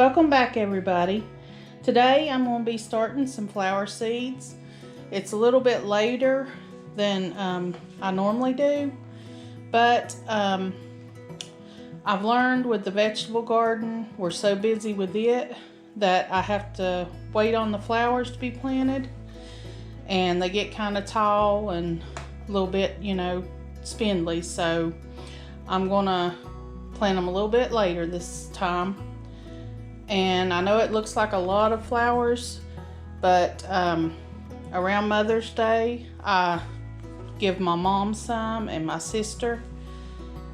Welcome back, everybody. Today I'm going to be starting some flower seeds. It's a little bit later than I normally do, but I've learned with the vegetable garden, we're so busy with it that I have to wait on the flowers to be planted, and they get kind of tall and a little bit, spindly, so I'm going to plant them a little bit later this time. And I know it looks like a lot of flowers, but around Mother's Day I give my mom some and my sister,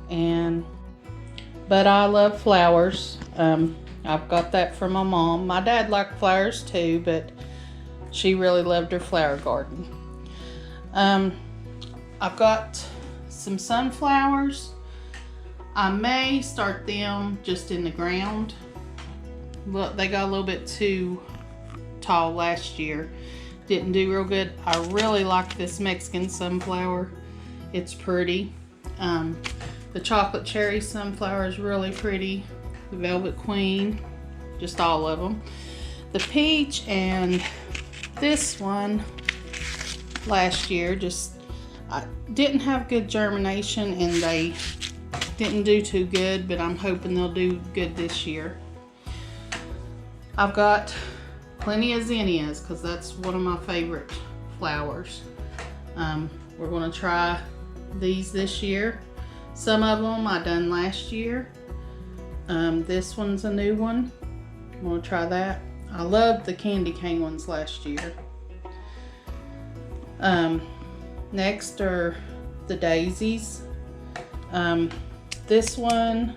but I love flowers. I've got that from my mom. My dad liked flowers too, but she really loved her flower garden. I've got some sunflowers. I may start them just in the ground. Look, they got a little bit too tall last year. Didn't do real good. I really like this Mexican sunflower. It's pretty. The chocolate cherry sunflower is really pretty. The velvet queen, just all of them. The peach and this one last year I didn't have good germination and they didn't do too good, but I'm hoping they'll do good this year. I've got plenty of zinnias because that's one of my favorite flowers. We're going to try these this year. Some of them I done last year. This one's a new one. I'm going to try that. I loved the candy cane ones last year. Next are the daisies. This one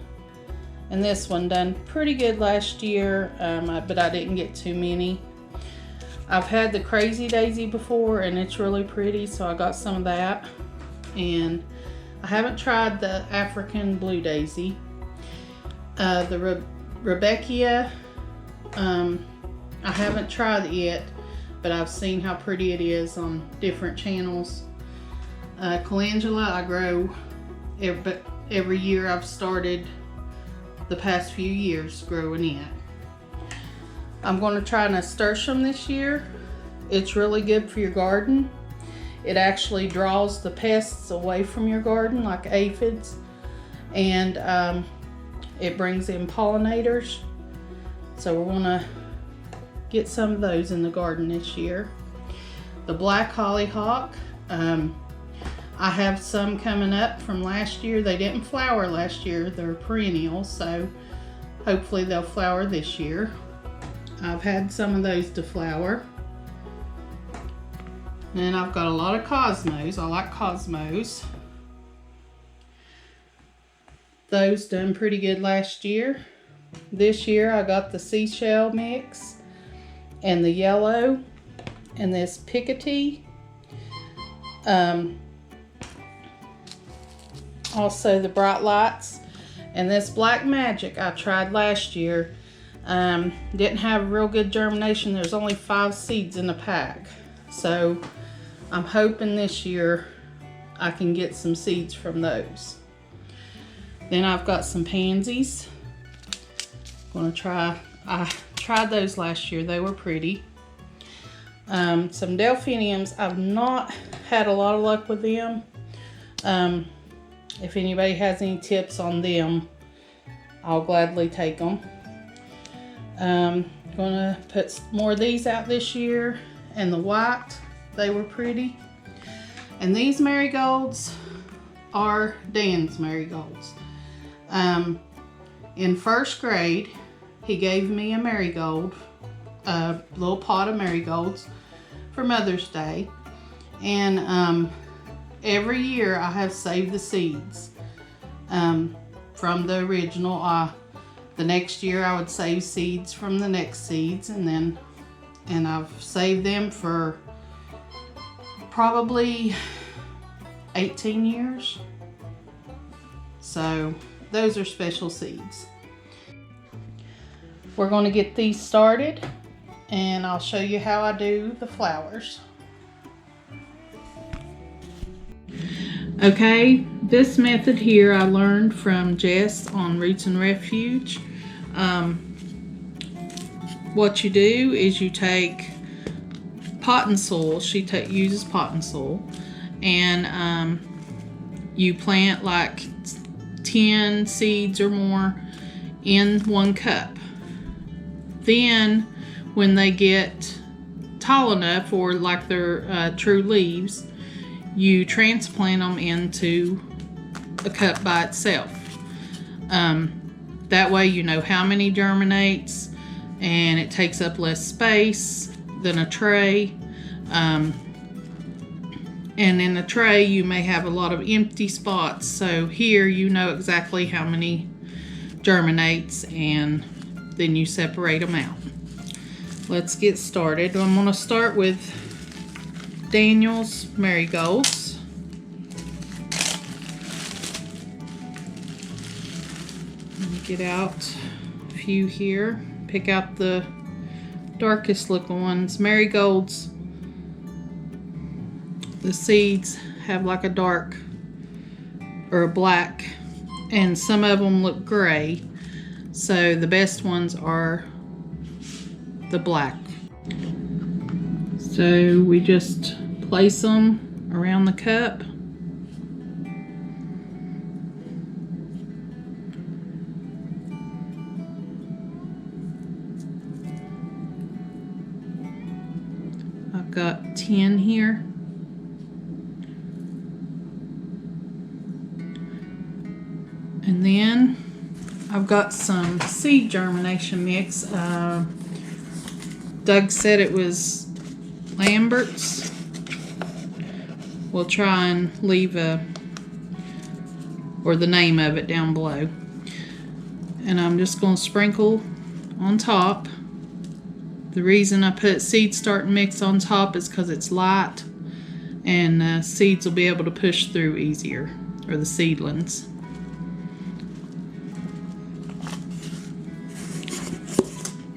and this one done pretty good last year, but I didn't get too many. I've had the crazy daisy before and it's really pretty, so I got some of that. And I haven't tried the African blue daisy. The Rebecca, I haven't tried it yet, but I've seen how pretty it is on different channels. Calendula I grow every year. I've started the past few years growing it. I'm going to try nasturtium this year. It's really good for your garden. It actually draws the pests away from your garden, like aphids, and it brings in pollinators. So we're going to get some of those in the garden this year. The black hollyhock, I have some coming up from last year. They didn't flower last year. They're perennials, so hopefully they'll flower this year. I've had some of those to flower. Then I've got a lot of cosmos. I like cosmos. Those done pretty good last year. This year I got the seashell mix and the yellow and this pickety. Also the bright lights and this black magic I tried last year. Didn't have real good germination. There's only 5 seeds in a pack, so I'm hoping this year I can get some seeds from those. Then I've got some pansies. I tried those last year. They were pretty. Some delphiniums. I've not had a lot of luck with them. If anybody has any tips on them, I'll gladly take them. Gonna put more of these out this year, and the white, they were pretty. And these marigolds are Dan's marigolds. In first grade, he gave me a marigold, a little pot of marigolds for Mother's Day, and every year I have saved the seeds from the original. The next year I would save seeds from the next seeds, and I've saved them for probably 18 years. So those are special seeds. We're going to get these started and I'll show you how I do the flowers. Okay, this method here I learned from Jess on Roots and Refuge. what you do is you take potting soil. She uses potting soil, and you plant like 10 seeds or more in 1 cup. Then when they get tall enough, or like their true leaves, you transplant them into a cup by itself. That way you know how many germinates, and it takes up less space than a tray. And in a tray you may have a lot of empty spots, so here you know exactly how many germinates, and then you separate them out. Let's get started. I'm going to start with Daniel's marigolds. Get out a few here. Pick out the darkest looking ones. Marigolds, the seeds have like a dark or a black, and some of them look gray, so the best ones are the black. So we just place them around the cup. I've got 10 here. And then I've got some seed germination mix. Doug said it was Lambert's. We'll try and leave the name of it down below. And I'm just going to sprinkle on top. The reason I put seed start mix on top is because it's light, and seeds will be able to push through easier, or the seedlings.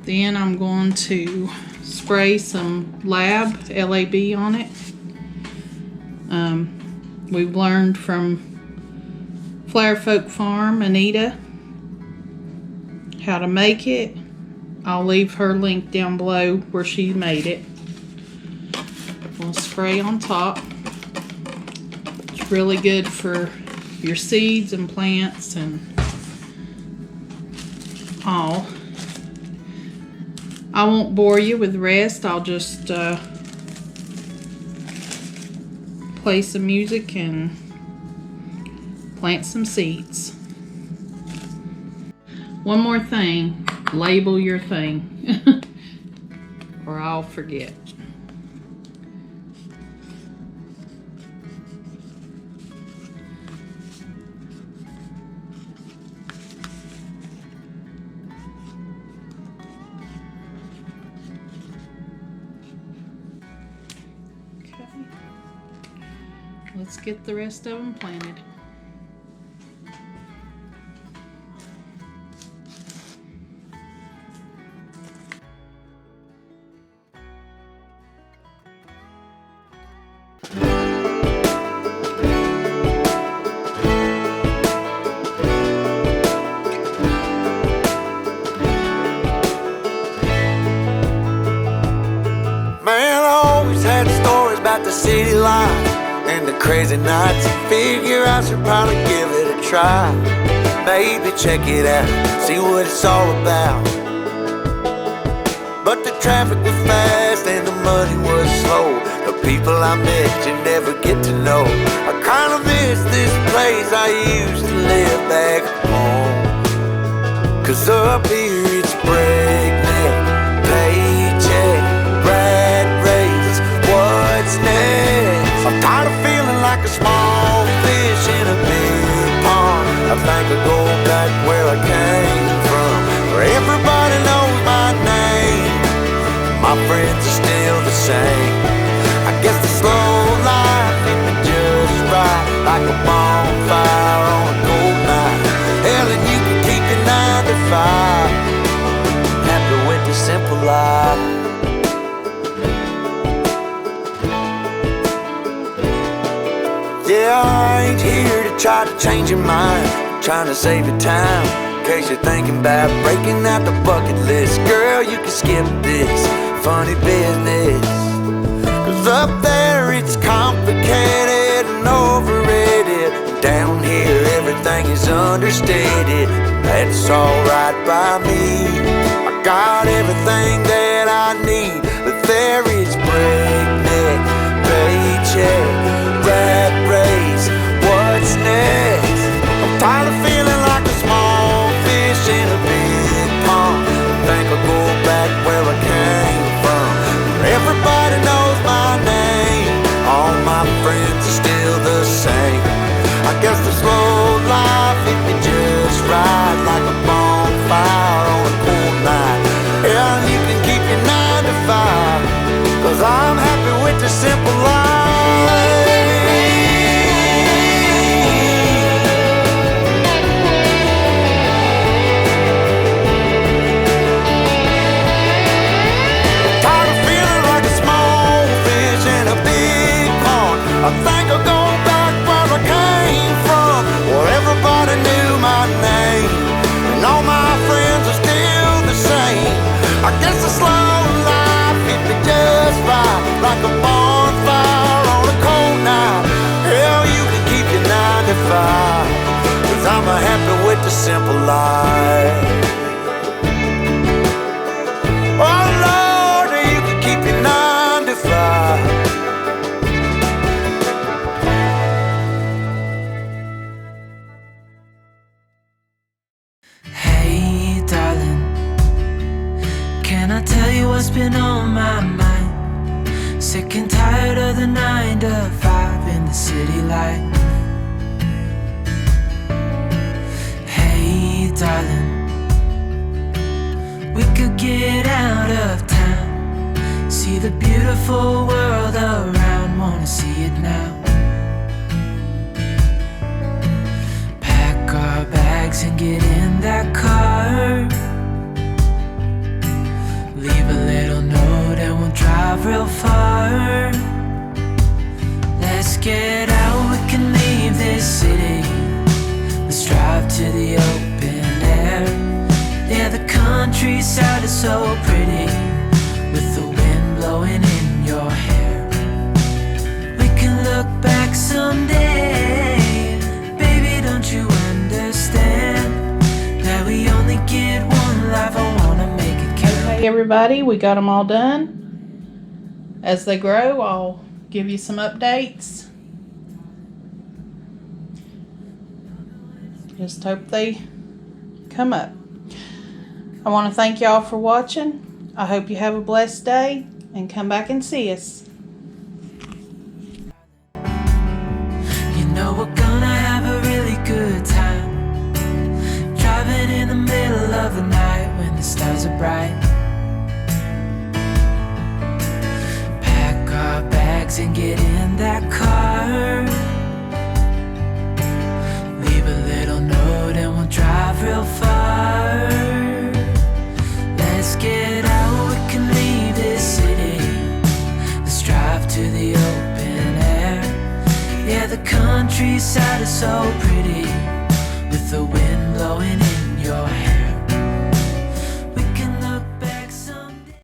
Then I'm going to spray some LAB on it. We've learned from Flower Folk Farm, Anita, how to make it. I'll leave her link down below where she made it. We'll spray on top. It's really good for your seeds and plants and all. I won't bore you with the rest. I'll just play some music and plant some seeds. One more thing, label your thing or I'll forget. Let's get the rest of them planted. Man, I always had stories about the city life and the crazy nights. Figure I should probably give it a try. Maybe check it out, see what it's all about. But the traffic was fast and the money was slow. The people I met you never get to know. I kinda miss this place I used to live back home. Cause up here it's breakneck, paycheck, rat races, what's next? I'm tired of feeling like a small fish in a big pond. I think I'll go back where I came from, where everybody knows my name. My friends are still the same. I guess the slow life hit me just right, like a bonfire on a cold night. Hell, and you can keep your 9 to 5. Happy with the simple life. Yeah, I ain't here to try to change your mind, trying to save your time. case you're thinking about breaking out the bucket list, girl, you can skip this funny business. 'Cause up there it's complicated and overrated. Down here everything is understated. That's alright by me. I got everything that I need, but there is breakneck, paycheck, rat race. What's next? I'm tired of feeling like a small fish in a big pond. I think I'll go back where I came from, where everybody knows my name. All my friends are still the same. I guess the slow life hit me just right, like a bonfire on a cold night. Yeah, you can keep your 9 to 5, 'cause I'm happy with the simple life. Tired of feeling like a small fish in a big pond. I think I'll go back where I came from, where everybody knew my name, and all my friends are still the same. I guess the slow life hit me just right, like a bonfire on a cold night. Hell, you can keep your 9 to 5, 'cause I'm happy with the simple life. Oh Lord, you can keep your 9 to 5. Hey darling, can I tell you what's been on my mind? Sick and tired of the 9 to 5 in the city light. Hey darling, we could get out of town, see the beautiful world around, wanna see it now. Pack our bags and get in that car, leave a little note and we'll drive real far. Let's get out, we can leave this city. Let's drive to the open air. Yeah, the countryside is so pretty, with the wind blowing in your hair. We can look back someday, baby, don't you understand that we only get one life? I wanna make it count. Hey everybody, we got them all done. As they grow, I'll give you some updates. Just hope they come up. I want to thank y'all for watching. I hope you have a blessed day and come back and see us. You know we're gonna have a really good time, driving in the middle of the night when the stars are bright. Pack our bags and get in that car, leave a little note and we'll drive real far. Let's get out, we can leave this city. Let's drive to the open air. Yeah, the countryside is so pretty, with the wind blowing in your hair.